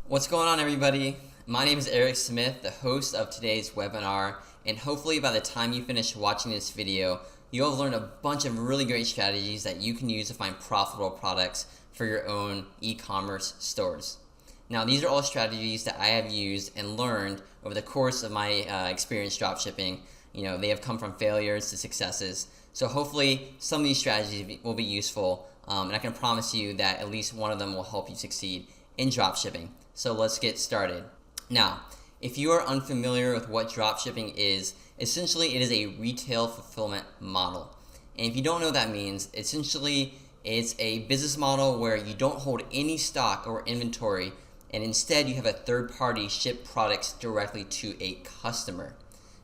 What's going on, everybody? My name is Eric Smith, the host of today's webinar, and hopefully by the time you finish watching this video, you'll have learned a bunch of really great strategies that you can use to find profitable products for your own e-commerce stores. Now, these are all strategies that I have used and learned over the course of my experience dropshipping. They have come from failures to successes. So hopefully some of these strategies will be useful, and I can promise you that at least one of them will help you succeed in dropshipping. So let's get started. Now, if you are unfamiliar with what dropshipping is, essentially it is a retail fulfillment model. And if you don't know what that means, essentially it's a business model where you don't hold any stock or inventory, and instead you have a third party ship products directly to a customer.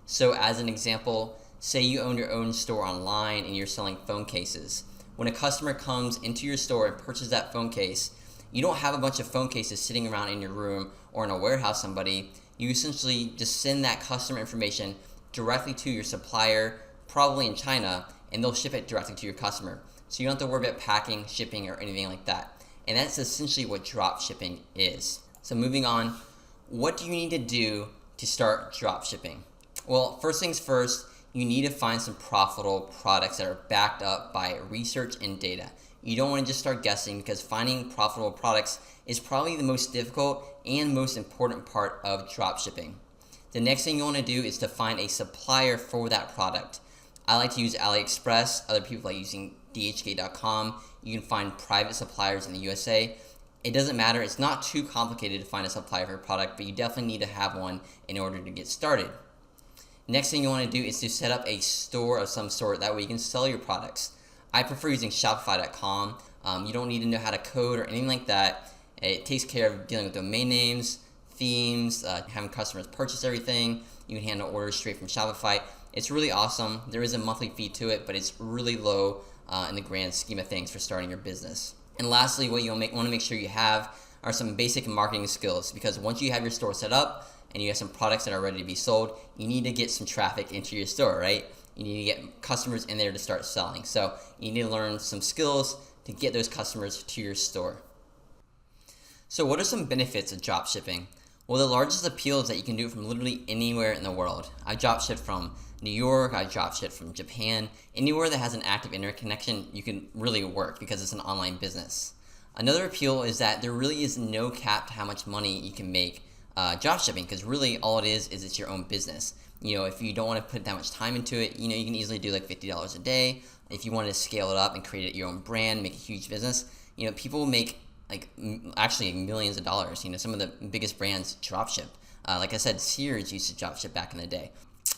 So as an example, say you own your own store online and you're selling phone cases. When a customer comes into your store and purchases that phone case, you don't have a bunch of phone cases sitting around in your room or in a warehouse somebody. You essentially just send that customer information directly to your supplier, probably in China, and they'll ship it directly to your customer. So you don't have to worry about packing, shipping, or anything like that. And that's essentially what drop shipping is. So moving on, what do you need to do to start drop shipping? Well, first things first, you need to find some profitable products that are backed up by research and data. You don't want to just start guessing, because finding profitable products is probably the most difficult and most important part of dropshipping. The next thing you want to do is to find a supplier for that product. I like to use AliExpress. Other people like using dhk.com. You can find private suppliers in the USA. It doesn't matter. It's not too complicated to find a supplier for a product, but you definitely need to have one in order to get started. Next thing you want to do is to set up a store of some sort. That way you can sell your products. I prefer using Shopify.com. You don't need to know how to code or anything like that. It takes care of dealing with domain names, themes, having customers purchase everything. You can handle orders straight from Shopify. It's really awesome. There is a monthly fee to it, but it's really low in the grand scheme of things for starting your business. And lastly, what you want to make sure you have are some basic marketing skills, because once you have your store set up and you have some products that are ready to be sold, you need to get some traffic into your store, right? You need to get customers in there to start selling. So you need to learn some skills to get those customers to your store. So what are some benefits of dropshipping? Well, the largest appeal is that you can do it from literally anywhere in the world. I dropshipped from New York, I dropshipped from Japan. Anywhere that has an active internet connection, you can really work because it's an online business. Another appeal is that there really is no cap to how much money you can make dropshipping, because really all it is it's your own business. If you don't want to put that much time into it, you can easily do like $50 a day. If you wanted to scale it up and create your own brand, make a huge business, people make actually millions of dollars. Some of the biggest brands dropship. Like I said, Sears used to dropship back in the day.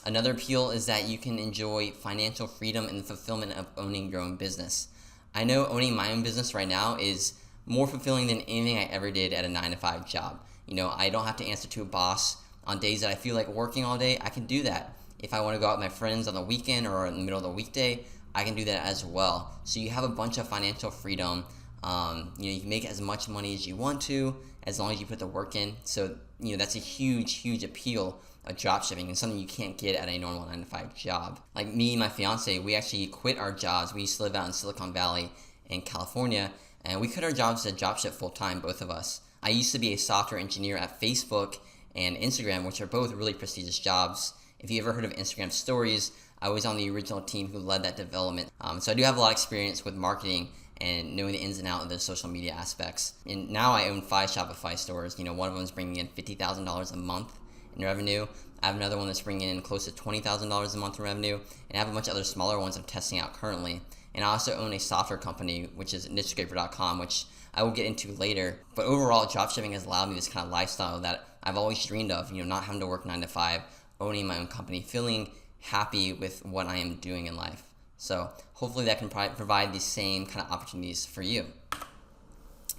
Another appeal is that you can enjoy financial freedom and the fulfillment of owning your own business. I know owning my own business right now is more fulfilling than anything I ever did at a 9-to-5 job. I don't have to answer to a boss. On days that I feel like working all day, I can do that. If I want to go out with my friends on the weekend or in the middle of the weekday, I can do that as well. So you have a bunch of financial freedom. You can make as much money as you want to, as long as you put the work in. So that's a huge appeal of dropshipping, and something you can't get at a normal 9-to-5 job. Like me and my fiance, we actually quit our jobs. We used to live out in Silicon Valley in California, and we quit our jobs to dropship full time, both of us. I used to be a software engineer at Facebook and Instagram, which are both really prestigious jobs. If you ever heard of Instagram Stories, I was on the original team who led that development. So I do have a lot of experience with marketing and knowing the ins and outs of the social media aspects. And now I own 5 Shopify stores. One of them is bringing in $50,000 a month in revenue. I have another one that's bringing in close to $20,000 a month in revenue. And I have a bunch of other smaller ones I'm testing out currently. And I also own a software company, which is nichescraper.com, which I will get into later. But overall, dropshipping has allowed me this kind of lifestyle that I've always dreamed of, not having to work 9-to-5, owning my own company, feeling happy with what I am doing in life. So hopefully that can provide the same kind of opportunities for you.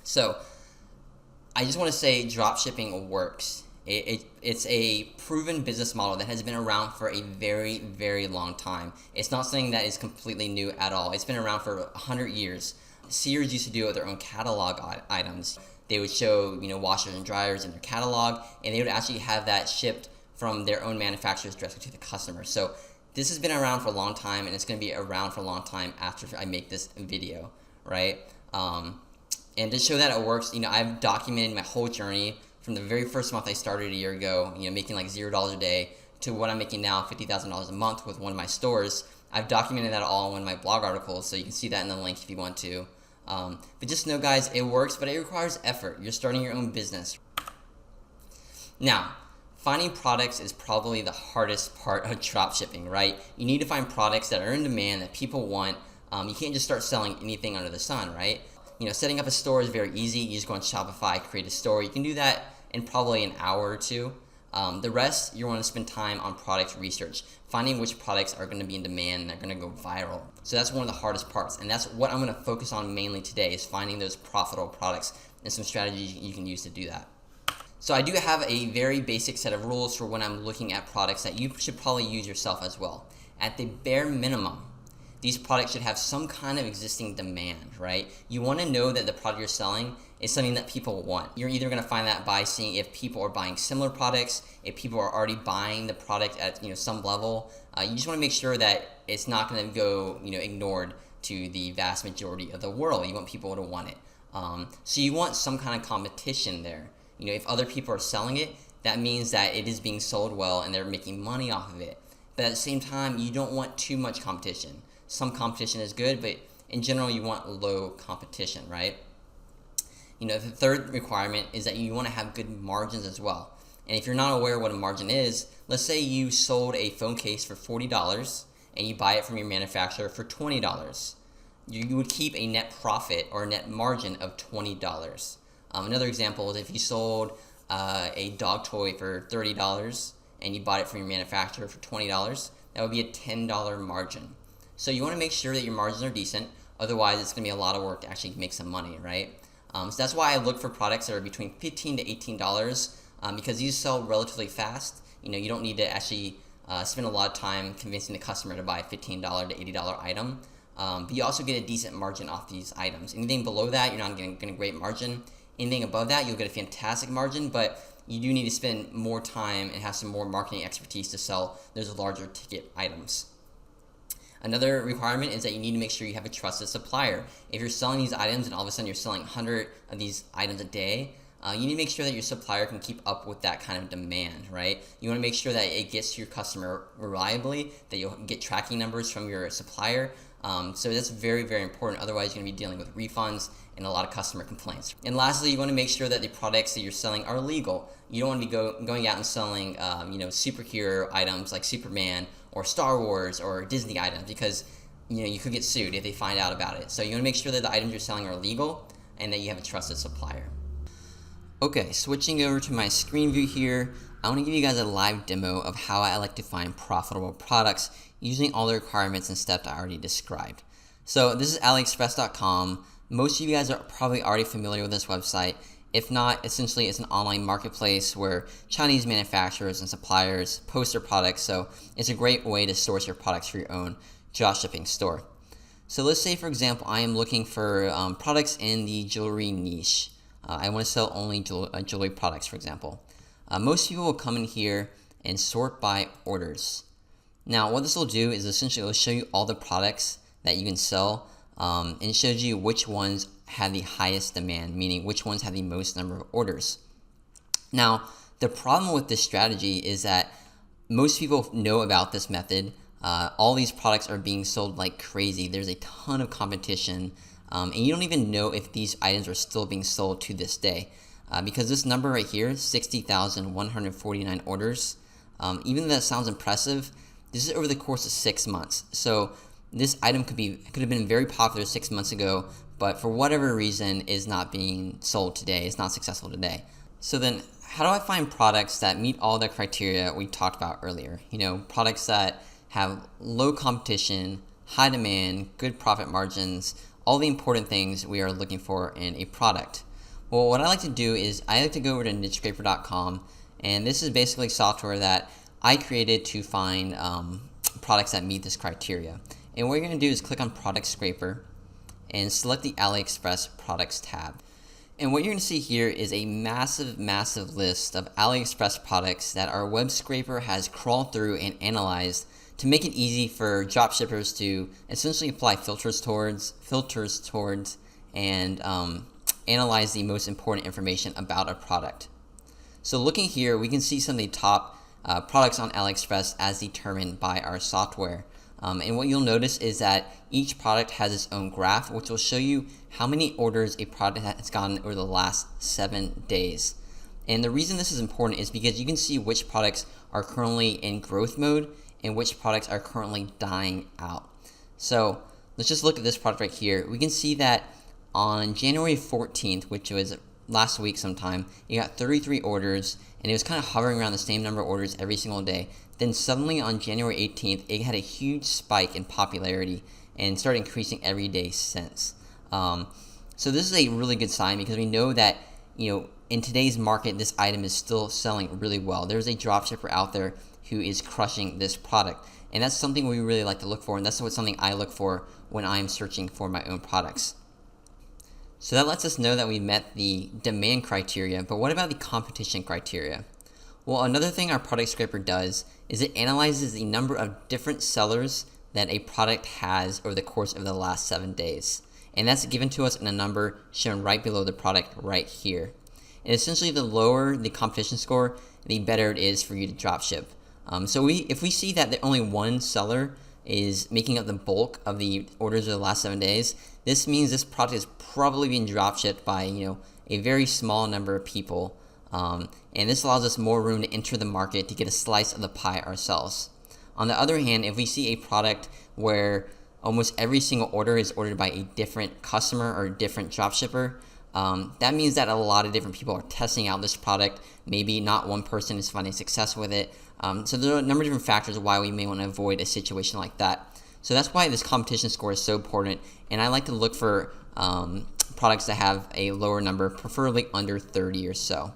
So I just want to say dropshipping works. It's a proven business model that has been around for a very long time. It's not something that is completely new at all. It's been around for 100 years. Sears used to do it with their own catalog items. They would show, washers and dryers in their catalog, and they would actually have that shipped from their own manufacturers directly to the customer. So this has been around for a long time, and it's going to be around for a long time after I make this video, right? And to show that it works, I've documented my whole journey from the very first month I started a year ago, making like $0 a day, to what I'm making now, $50,000 a month with one of my stores. I've documented that all in one of my blog articles, so you can see that in the link if you want to. But just know, guys, it works, but it requires effort. You're starting your own business. Now, finding products is probably the hardest part of dropshipping, right? You need to find products that are in demand, that people want. You can't just start selling anything under the sun, right? Setting up a store is very easy. You just go on Shopify, create a store. You can do that in probably an hour or two. The rest, you want to spend time on product research, finding which products are going to be in demand and are going to go viral. So that's one of the hardest parts, and that's what I'm going to focus on mainly today, is finding those profitable products and some strategies you can use to do that. So I do have a very basic set of rules for when I'm looking at products that you should probably use yourself as well. At the bare minimum, these products should have some kind of existing demand, right? You want to know that the product you're selling is something that people want. You're either going to find that by seeing if people are buying similar products, if people are already buying the product at some level. You just want to make sure that it's not going to go ignored to the vast majority of the world. You want people to want it. So you want some kind of competition there. If other people are selling it, that means that it is being sold well and they're making money off of it. But at the same time, you don't want too much competition. Some competition is good, but in general, you want low competition, right? The third requirement is that you want to have good margins as well. And if you're not aware what a margin is, let's say you sold a phone case for $40 and you buy it from your manufacturer for $20. You would keep a net profit or a net margin of $20. Another example is if you sold a dog toy for $30 and you bought it from your manufacturer for $20, that would be a $10 margin. So you want to make sure that your margins are decent, otherwise it's going to be a lot of work to actually make some money, right? So that's why I look for products that are between $15 to $18 because these sell relatively fast. You don't need to actually spend a lot of time convincing the customer to buy a $15 to $80 item. But you also get a decent margin off these items. Anything below that, you're not getting a great margin. Anything above that, you'll get a fantastic margin, but you do need to spend more time and have some more marketing expertise to sell those larger ticket items. Another requirement is that you need to make sure you have a trusted supplier. If you're selling these items and all of a sudden you're selling 100 of these items a day, you need to make sure that your supplier can keep up with that kind of demand, right? You want to make sure that it gets to your customer reliably, that you'll get tracking numbers from your supplier. So that's very, very important. Otherwise, you're going to be dealing with refunds and a lot of customer complaints. And lastly, you want to make sure that the products that you're selling are legal. You don't want to be going out and selling, superhero items like Superman or Star Wars or Disney items because, you could get sued if they find out about it. So you want to make sure that the items you're selling are legal and that you have a trusted supplier. Okay, switching over to my screen view here, I want to give you guys a live demo of how I like to find profitable products using all the requirements and steps I already described. So this is AliExpress.com. Most of you guys are probably already familiar with this website. If not, essentially it's an online marketplace where Chinese manufacturers and suppliers post their products, so it's a great way to source your products for your own dropshipping store. So let's say, for example, I am looking for products in the jewelry niche. I want to sell only jewelry products, for example. Most people will come in here and sort by orders. Now, what this will do is essentially it will show you all the products that you can sell, and it shows you which ones have the highest demand, meaning which ones have the most number of orders. Now, the problem with this strategy is that most people know about this method. All these products are being sold like crazy. There's a ton of competition, and you don't even know if these items are still being sold to this day. Because this number right here, 60,149 orders, even though that sounds impressive, this is over the course of 6 months. So this item could have been very popular 6 months ago, but for whatever reason is not being sold today. It's not successful today. So then how do I find products that meet all the criteria we talked about earlier? Products that have low competition, high demand, good profit margins, all the important things we are looking for in a product. Well, what I like to do is I like to go over to nichescraper.com, and this is basically software that I created to find products that meet this criteria. And what you're going to do is click on Product Scraper and select the AliExpress Products tab. And what you're going to see here is a massive, massive list of AliExpress products that our web scraper has crawled through and analyzed to make it easy for dropshippers to essentially apply filters towards, and analyze the most important information about a product. So looking here, we can see some of the top products on AliExpress as determined by our software. And what you'll notice is that each product has its own graph, which will show you how many orders a product has gotten over the last 7 days. And the reason this is important is because you can see which products are currently in growth mode and which products are currently dying out. So let's just look at this product right here. We can see that on January 14th, which was last week sometime, you got 33 orders, and it was kind of hovering around the same number of orders every single day. Then suddenly on January 18th, it had a huge spike in popularity and started increasing every day since. So this is a really good sign because we know that, in today's market, this item is still selling really well. There's a dropshipper out there who is crushing this product, and that's something we really like to look for, and that's something I look for when I'm searching for my own products. So that lets us know that we met the demand criteria, but what about the competition criteria? Well, another thing our product scraper does is it analyzes the number of different sellers that a product has over the course of the last 7 days. And that's given to us in a number shown right below the product right here. And essentially, the lower the competition score, the better it is for you to dropship. So if we see that only one seller is making up the bulk of the orders of the last 7 days, this means this product is probably being dropshipped by a very small number of people, and this allows us more room to enter the market to get a slice of the pie ourselves. On the other hand, if we see a product where almost every single order is ordered by a different customer or a different dropshipper, that means that a lot of different people are testing out this product. Maybe not one person is finding success with it. So there are a number of different factors why we may want to avoid a situation like that. So that's why this competition score is so important, and I like to look for products that have a lower number, preferably under 30 or so.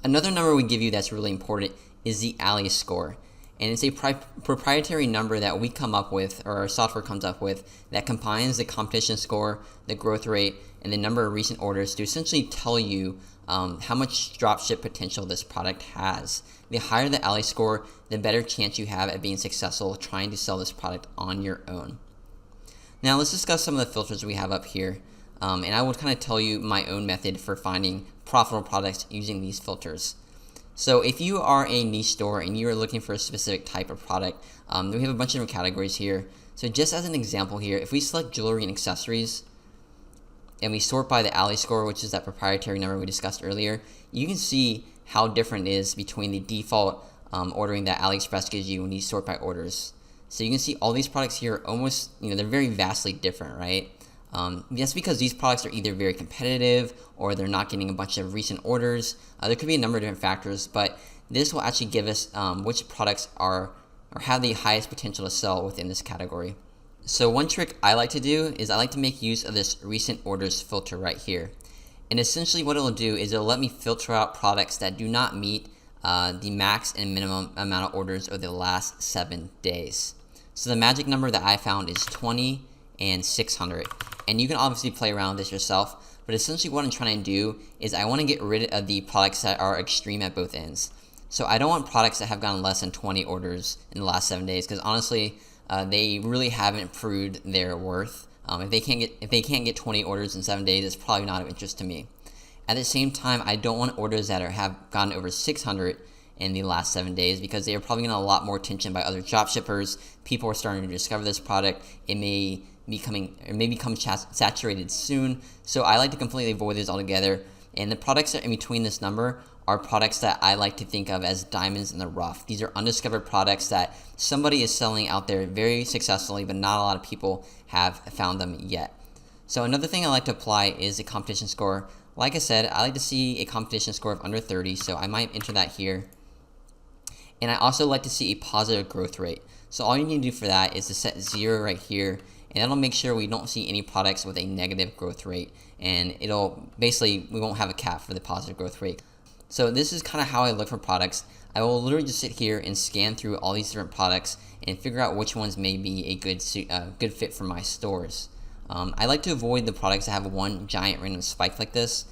Another number we give you that's really important is the Ali score. And it's a proprietary number that we come up with, or our software comes up with, that combines the competition score, the growth rate, and the number of recent orders to essentially tell you how much dropship potential this product has. The higher the Ali score, the better chance you have at being successful trying to sell this product on your own. Now let's discuss some of the filters we have up here. And I will kind of tell you my own method for finding profitable products using these filters. So if you are a niche store and you are looking for a specific type of product, we have a bunch of different categories here. So just as an example here, if we select jewelry and accessories, and we sort by the Ali score, which is that proprietary number we discussed earlier, you can see how different it is between the default ordering that AliExpress gives you when you sort by orders. So you can see all these products here almost, they're very vastly different, right? That's because these products are either very competitive or they're not getting a bunch of recent orders. There could be a number of different factors, but this will actually give us which products are or have the highest potential to sell within this category. So one trick I like to do is I like to make use of this recent orders filter right here. And essentially what it'll do is it'll let me filter out products that do not meet the max and minimum amount of orders over the last 7 days. So the magic number that I found is 20 and 600. And you can obviously play around with this yourself, but essentially what I'm trying to do is I want to get rid of the products that are extreme at both ends. So I don't want products that have gotten less than 20 orders in the last 7 days, because honestly, they really haven't proved their worth. If they can't get 20 orders in 7 days, it's probably not of interest to me. At the same time, I don't want orders that have gotten over 600 in the last 7 days, because they are probably getting a lot more attention by other dropshippers. People are starting to discover this product. It may become saturated soon. So I like to completely avoid these altogether. And the products that are in between this number are products that I like to think of as diamonds in the rough. These are undiscovered products that somebody is selling out there very successfully, but not a lot of people have found them yet. So another thing I like to apply is a competition score. Like I said, I like to see a competition score of under 30, so I might enter that here. And I also like to see a positive growth rate. So all you need to do for that is to set 0 right here, and that'll make sure we don't see any products with a negative growth rate, and we won't have a cap for the positive growth rate. So this is kind of how I look for products. I will literally just sit here and scan through all these different products and figure out which ones may be a good fit for my stores. I like to avoid the products that have one giant random spike like this,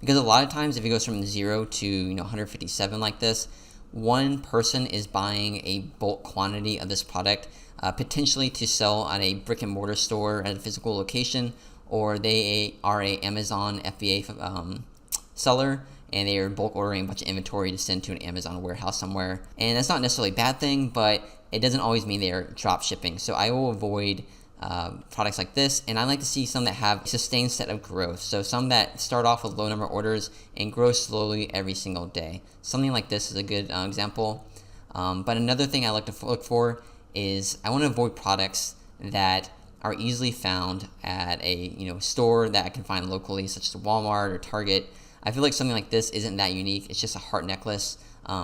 because a lot of times if it goes from 0 to 157 like this, one person is buying a bulk quantity of this product, potentially to sell on a brick and mortar store at a physical location, or they are a Amazon FBA seller, and they are bulk ordering a bunch of inventory to send to an Amazon warehouse somewhere. And that's not necessarily a bad thing, but it doesn't always mean they are drop shipping. So I will avoid products like this, and I like to see some that have a sustained set of growth. So some that start off with low number of orders and grow slowly every single day. Something like this is a good example. But another thing I like to look for is I want to avoid products that are easily found at a store that I can find locally, such as Walmart or Target. I feel like something like this isn't that unique. It's just a heart necklace.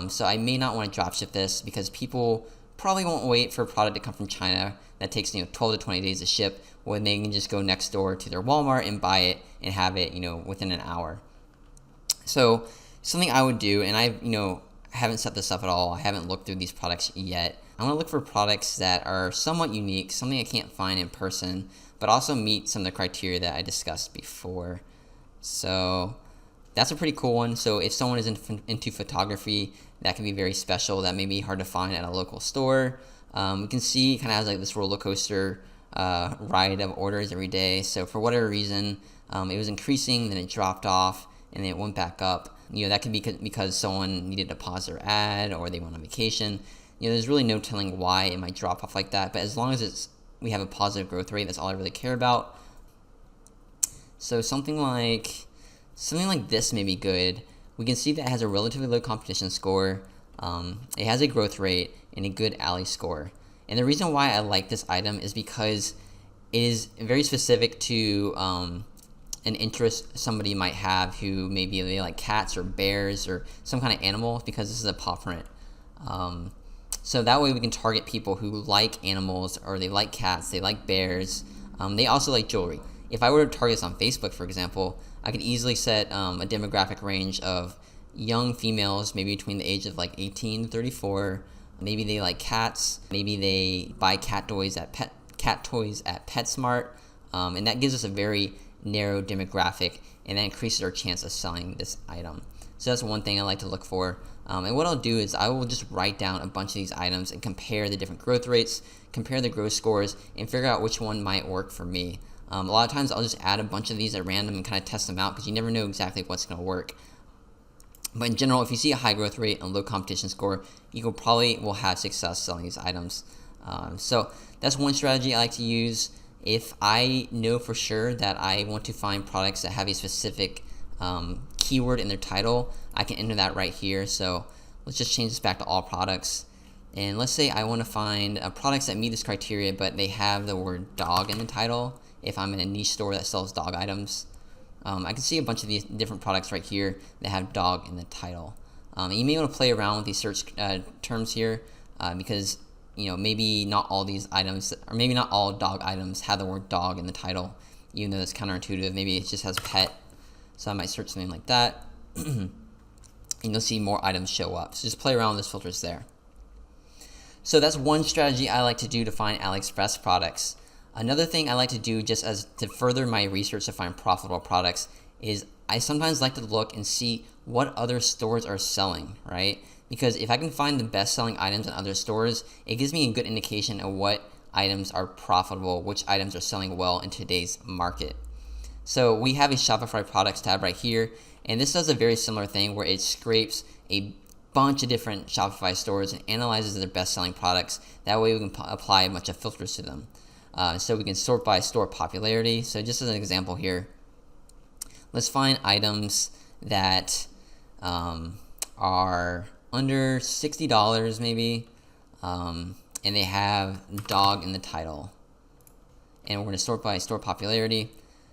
So I may not want to dropship this because people probably won't wait for a product to come from China that takes 12 to 20 days to ship, when they can just go next door to their Walmart and buy it and have it within an hour. So something I would do, and I haven't set this up at all, I haven't looked through these products yet. I want to look for products that are somewhat unique, something I can't find in person, but also meet some of the criteria that I discussed before. So that's a pretty cool one. So if someone is into photography, that can be very special. That may be hard to find at a local store. We can see it kind of has like this roller coaster ride of orders every day. So for whatever reason, it was increasing, then it dropped off, and then it went back up. That could be because someone needed to pause their ad or they went on vacation. There's really no telling why it might drop off like that. But as long as we have a positive growth rate, that's all I really care about. So something like this may be good. We can see that it has a relatively low competition score. It has a growth rate and a good ally score. And the reason why I like this item is because it is very specific to an interest somebody might have, who maybe they like cats or bears or some kind of animal, because this is a paw print. So that way we can target people who like animals, or they like cats, they like bears, they also like jewelry. If I were to target this on Facebook, for example, I could easily set a demographic range of young females, maybe between the age of like 18 to 34. Maybe they like cats. Maybe they buy cat toys at PetSmart, and that gives us a very narrow demographic, and that increases our chance of selling this item. So that's one thing I like to look for. And what I'll do is I will just write down a bunch of these items and compare the different growth rates, compare the growth scores, and figure out which one might work for me. A lot of times I'll just add a bunch of these at random and kind of test them out, because you never know exactly what's going to work. But in general, if you see a high growth rate and low competition score, you will have success selling these items. So that's one strategy I like to use. If I know for sure that I want to find products that have a specific keyword in their title, I can enter that right here. So let's just change this back to all products. And let's say I want to find products that meet this criteria, but they have the word dog in the title. If I'm in a niche store that sells dog items, I can see a bunch of these different products right here that have dog in the title. And you may want to play around with these search terms here, because maybe not all these items, or maybe not all dog items, have the word dog in the title, even though it's counterintuitive. Maybe it just has pet. So I might search something like that, and you'll see more items show up. So just play around with those filters there. So that's one strategy I like to do to find AliExpress products. Another thing I like to do, just as to further my research to find profitable products, is I sometimes like to look and see what other stores are selling, right? Because if I can find the best-selling items in other stores, it gives me a good indication of what items are profitable, which items are selling well in today's market. So we have a Shopify products tab right here, and this does a very similar thing where it scrapes a bunch of different Shopify stores and analyzes their best-selling products. That way we can apply a bunch of filters to them. So we can sort by store popularity. So just as an example here, let's find items that are under $60 maybe, and they have dog in the title. And we're going to sort by store popularity.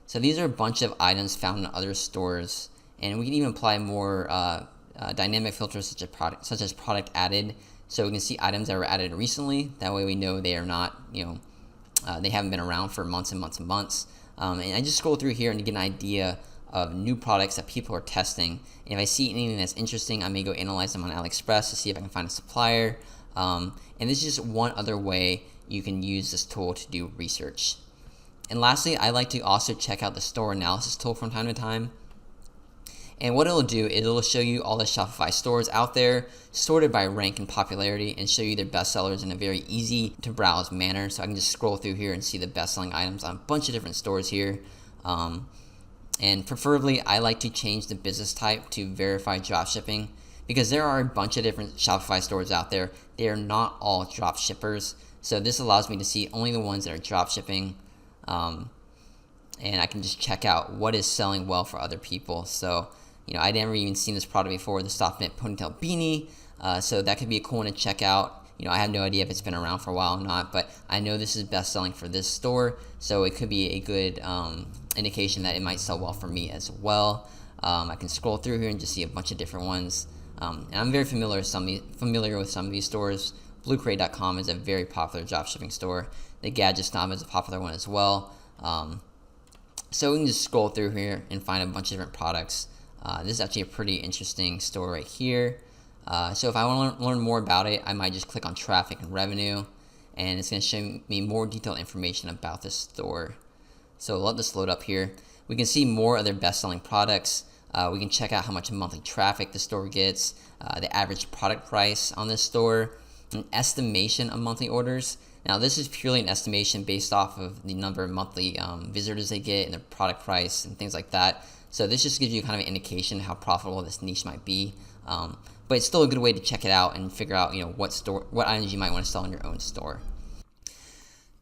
So these are a bunch of items found in other stores, and we can even apply more dynamic filters such as product added. So we can see items that were added recently. That way we know they are not, they haven't been around for months and months and months. And I just scroll through here and get an idea of new products that people are testing. And if I see anything that's interesting, I may go analyze them on AliExpress to see if I can find a supplier. And this is just one other way you can use this tool to do research. And lastly, I like to also check out the store analysis tool from time to time. And what it'll do, it'll show you all the Shopify stores out there, sorted by rank and popularity, and show you their best sellers in a very easy to browse manner. So I can just scroll through here and see the best selling items on a bunch of different stores here. And preferably, I like to change the business type to verified dropshipping because there are a bunch of different Shopify stores out there. They are not all dropshippers. So this allows me to see only the ones that are dropshipping. And I can just check out what is selling well for other people. So, I never even seen this product before, the Soft Knit Ponytail Beanie. So that could be a cool one to check out. I have no idea if it's been around for a while or not, but I know this is best selling for this store, so it could be a good indication that it might sell well for me as well. I can scroll through here and just see a bunch of different ones. And I'm very familiar with some of these stores. BlueCrate.com is a very popular dropshipping store. The Gadget Snob is a popular one as well. So we can just scroll through here and find a bunch of different products. This is actually a pretty interesting store right here. So if I want to learn more about it, I might just click on traffic and revenue, and it's going to show me more detailed information about this store. So let this load up here. We can see more of their best-selling products. We can check out how much monthly traffic the store gets, the average product price on this store, an estimation of monthly orders. Now this is purely an estimation based off of the number of monthly visitors they get and their product price and things like that. So this just gives you kind of an indication of how profitable this niche might be. But it's still a good way to check it out and figure out, what items you might want to sell in your own store.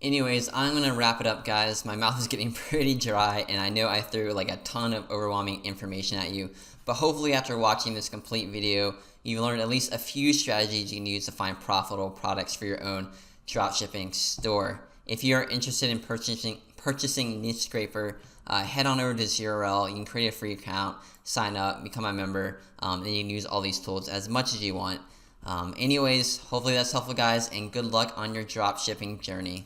Anyways, I'm going to wrap it up, guys. My mouth is getting pretty dry, and I know I threw like a ton of overwhelming information at you. But hopefully after watching this complete video, you learned at least a few strategies you can use to find profitable products for your own dropshipping store. If you're interested in purchasing Niche Scraper, head on over to this URL. You can create a free account, sign up, become a member, and you can use all these tools as much as you want. Anyways, hopefully that's helpful, guys, and good luck on your dropshipping journey.